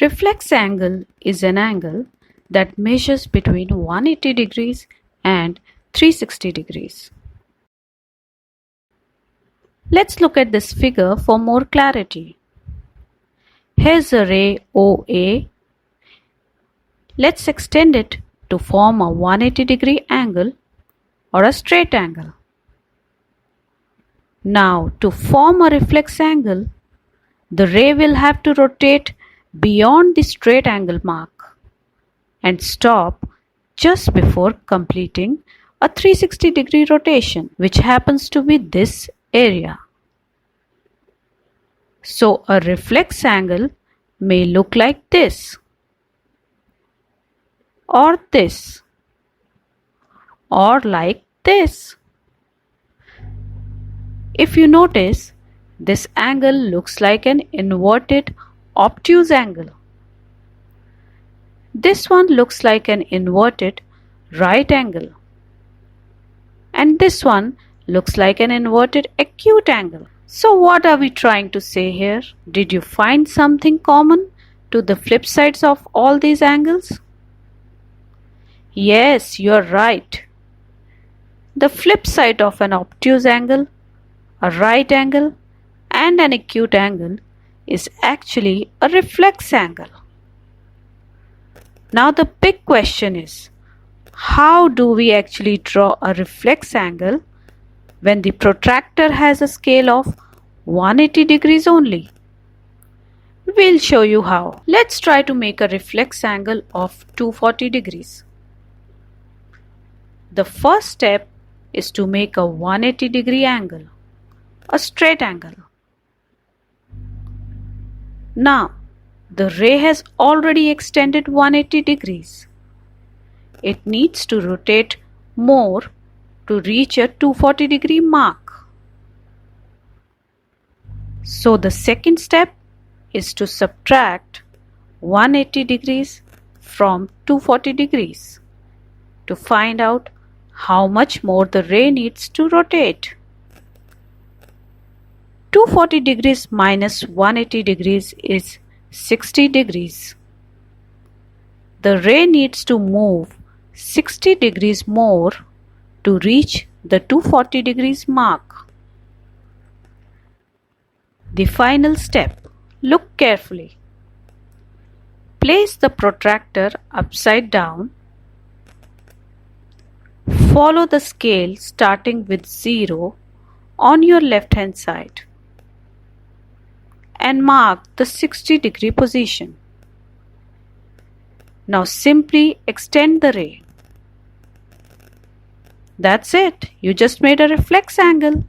Reflex angle is an angle that measures between 180 degrees and 360 degrees. Let's look at this figure for more clarity. Here's a ray OA. Let's extend it to form a 180 degree angle or a straight angle. Now, to form a reflex angle, the ray will have to rotate beyond the straight angle mark and stop just before completing a 360 degree rotation, which happens to be this area. So a reflex angle may look like this, or this, or like this. If you notice, this angle looks like an inverted obtuse angle. This one looks like an inverted right angle. And this one looks like an inverted acute angle. So what are we trying to say here? Did you find something common to the flip sides of all these angles? Yes, you're right. The flip side of an obtuse angle, a right angle, and an acute angle is actually a reflex angle. Now the big question is, how do we actually draw a reflex angle when the protractor has a scale of 180 degrees only? We'll show you how. Let's try to make a reflex angle of 240 degrees. The first step is to make a 180 degree angle, a straight angle. Now, the ray has already extended 180 degrees. It needs to rotate more to reach a 240 degree mark. So the second step is to subtract 180 degrees from 240 degrees to find out how much more the ray needs to rotate. 240 degrees minus 180 degrees is 60 degrees. The ray needs to move 60 degrees more to reach the 240 degrees mark. The final step. Look carefully. Place the protractor upside down. Follow the scale starting with 0 on your left hand side and mark the 60 degree position. Now simply extend the ray. That's it. You just made a reflex angle.